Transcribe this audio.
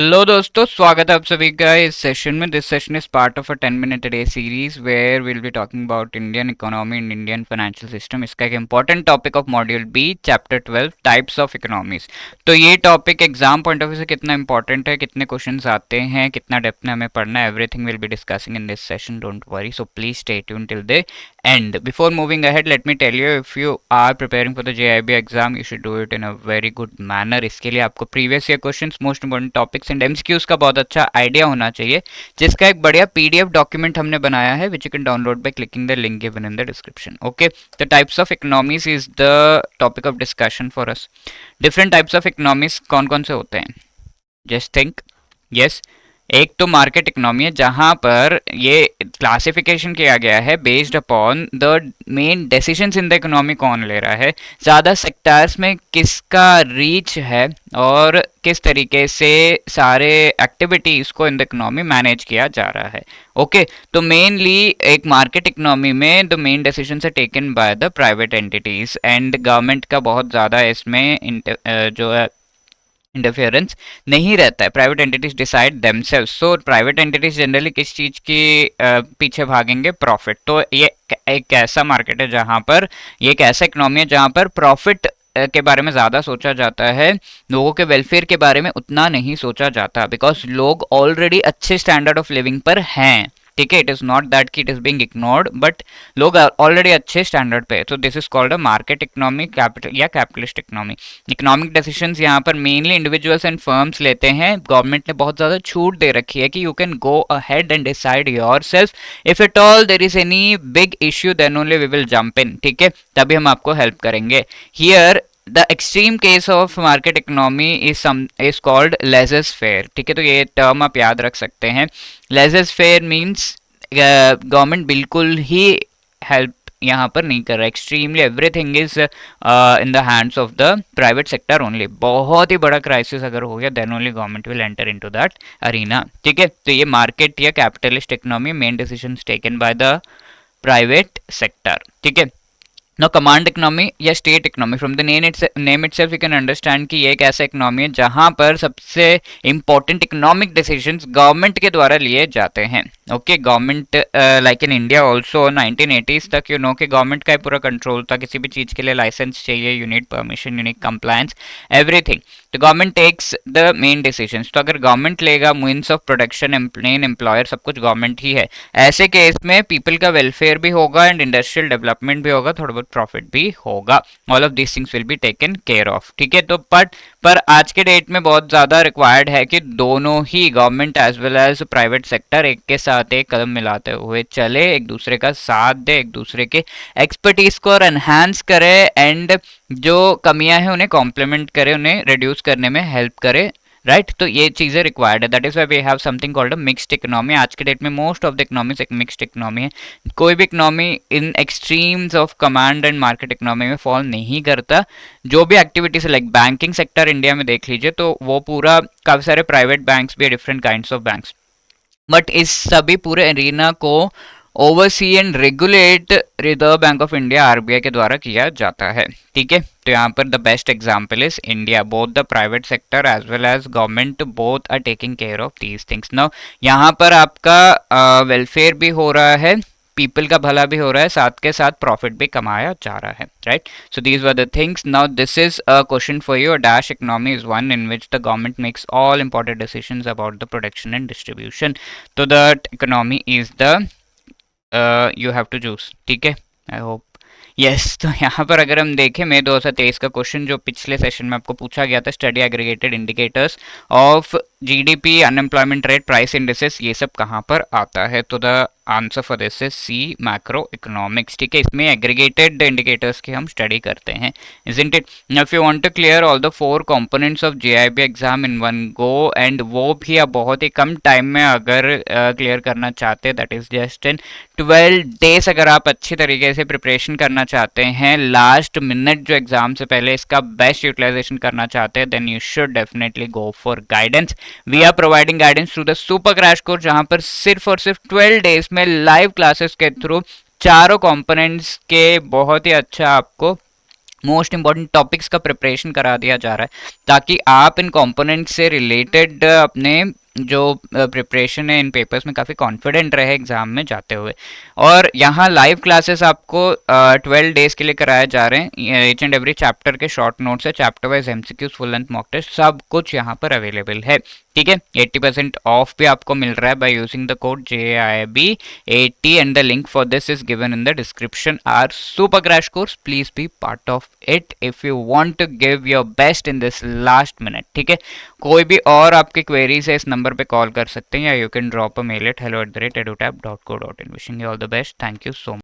Hello दोस्तों, स्वागत है आप सभी का इस सेशन में। This session is part of a 10 minute day series where will be talking about Indian economy and Indian financial system. इसका एक important topic of module B chapter 12 types of economies. तो ये topic exam point of view से कितना important है, कितने questions आते हैं, कितना डेप्थ में हमें पढ़ना है, everything will be discussing in this session. Don't worry, so please stay tune till the end. Before moving ahead, let me tell you, if you are preparing for the JIB exam, you should do it in a very good manner. इसके लिए आपको previous year questions, most important topics and MCQs का बहुत अच्छा idea होना चाहिए, जिसका एक बढ़िया पीडीएफ डॉक्यूमेंट हमने बनाया है, which you can download by clicking the link given in the description. Okay, the types of economies is the topic of discussion for us. Different types of economies कौन कौन से होते हैं? Just think. यस, एक तो market economy है, जहां पर ये क्लासिफिकेशन किया गया है based upon the main decisions in the economy. कौन ले रहा है, ज़्यादा सेक्टर्स में किसका रीच है, और किस तरीके से सारे एक्टिविटीज़ को इन द इकोनॉमी मैनेज किया जा रहा है. ओके, तो मेनली एक मार्केट इकोनॉमी में the main decisions are taken by the private entities and government का बहुत ज़्यादा इसमें जो है इंटरफेरेंस नहीं रहता है. Private entities decide themselves. So private entities generally किस चीज के पीछे भागेंगे? प्रॉफिट. तो ये एक ऐसा मार्केट है जहां पर, ये एक ऐसा इकोनॉमी है जहां पर प्रॉफिट के बारे में ज़्यादा सोचा जाता है, लोगों के वेलफेयर के बारे में उतना नहीं सोचा जाता, बिकॉज लोग ऑलरेडी अच्छे स्टैंडर्ड ऑफ लिविंग पर हैं. ठीक है, इट इज़ नॉट दैट कि it is being ignored, but लोग ऑलरेडी अच्छे स्टैंडर्ड पे है. तो this is called a market economy, capital या कैपिटलिस्ट इकोनॉमी. इकोनॉमिक डिसीजंस यहाँ पर मेनली इंडिविजुअल्स एंड फर्म्स लेते हैं. गवर्नमेंट ने बहुत ज़्यादा छूट दे रखी है कि you can go ahead and decide yourself. If it all there is any big issue, then only we will jump in. ठीक है, तभी हम आपको हेल्प करेंगे. Here the extreme case of market economy is called laissez faire. ठीक है, तो ये टर्म आप याद रख सकते हैं. लेज़र-फेयर मीन्स गवर्नमेंट बिल्कुल ही हेल्प यहाँ पर नहीं कर रहा. Extremely everything is in the hands of the private sector only. बहुत ही बड़ा क्राइसिस अगर हो गया, then only government will enter into that arena. ठीक है, तो ये मार्केट या capitalist economy, main decisions taken by the private sector. ठीक है. नो कमांड इकोनॉमी या state economy, from the name itself you can understand कि ये एक ऐसा इकोनॉमी है जहां पर सबसे इंपॉर्टेंट इकोनॉमिक डिसीजंस गवर्नमेंट के द्वारा लिए जाते हैं. Okay, government like in India also 1980s तक कि गवर्नमेंट का ही पूरा कंट्रोल था. किसी भी चीज़ के लिए लाइसेंस चाहिए, you need permission, you need compliance, everything. तो government takes the main decisions. तो अगर गवर्नमेंट लेगा, means of production, main employer, सब कुछ गवर्नमेंट ही है. ऐसे केस में पीपल का वेलफेयर भी होगा एंड इंडस्ट्रियल डेवलपमेंट भी होगा, थोड़ा बहुत प्रॉफिट भी होगा. All of these things will be taken care of. ठीक है, तो पर आज के डेट में बहुत ज़्यादा रिक्वायर्ड है कि दोनों ही, government as well as private sector, एक के साथ एक कदम मिलाते हुए चले, एक दूसरे का साथ दे, एक दूसरे के एक्सपर्टीज को और एनहांस करे, एंड जो कमियां हैं उन्हें कॉम्प्लीमेंट करे, उन्हें रिड्यूस करने में हेल्प करे. राइट, तो ये चीज़ें रिक्वायर्ड है. That is why we have something called a mixed economy. आज के डेट में मोस्ट ऑफ द इकोनॉमीज एक मिक्स्ड इकोनॉमी है. कोई भी economy in extremes of command and market economy में फॉल नहीं करता. जो भी एक्टिविटीज है, लाइक बैंकिंग सेक्टर इंडिया में देख लीजिए, तो वो पूरा, काफ़ी सारे प्राइवेट बैंक्स भी है, different kinds of banks, but इस सभी पूरे एरिना को oversee and regulate reserve bank of India, RBI के द्वारा किया जाता है. ठीक है, तो यहाँ पर the best example is India. Both the private sector as well as government, both are taking care of these things. Now यहाँ पर आपका वेलफेयर भी हो रहा है, पीपल का भला भी हो रहा है, साथ के साथ प्रॉफिट भी कमाया जा रहा है. Right, so these were the things. Now this is a question for you. Dash economy is one in which the government makes all important decisions about the production and distribution. तो that economy is the you have to choose. ठीक है, I hope yes. तो यहाँ पर अगर हम देखें, मई 2023 का क्वेश्चन जो पिछले सेशन में आपको पूछा गया था, study aggregated indicators of GDP, unemployment rate, price indices, ये सब कहाँ पर आता है? तो the answer for this is C, macroeconomics. ठीक है, इसमें एग्रीगेटेड इंडिकेटर्स की हम स्टडी करते हैं, isn't it? If you want to clear all the 4 components of JAIIB exam in one go, and वो भी आप बहुत ही कम टाइम में अगर क्लियर करना चाहते हैं, that is just in 12 days. अगर आप अच्छी तरीके से प्रिपरेशन करना चाहते हैं, लास्ट मिनट जो एग्जाम से पहले इसका बेस्ट यूटिलाइजेशन करना चाहते हैं, then you should definitely go for guidance. We are providing guidance through the super crash course, जहां पर सिर्फ और सिर्फ 12 डेज में लाइव क्लासेस के थ्रू चारों कंपोनेंट्स के बहुत ही अच्छा आपको मोस्ट इंपॉर्टेंट टॉपिक्स का प्रिपरेशन करा दिया जा रहा है, ताकि आप इन कंपोनेंट से रिलेटेड अपने जो प्रिपरेशन है इन पेपर्स में काफ़ी कॉन्फिडेंट रहे एग्जाम में जाते हुए। और यहाँ लाइव क्लासेस आपको 12 डेज के लिए कराए जा रहे हैं। ईच एंड एवरी चैप्टर के शॉर्ट नोट्स है, chapter wise MCQs, full length mock test, सब कुछ यहाँ पर अवेलेबल है। ठीक है, 80% ऑफ भी आपको मिल रहा है by using the code JIB80 and the link for this is given in the description. Our super crash course, please be part of it if you want to give your best in this last minute. ठीक है, कोई भी और आपकी queries है इस number पे call कर सकते हैं, या you can drop a mail at hello@edutap.co.in। Wishing you all the best, thank you so much.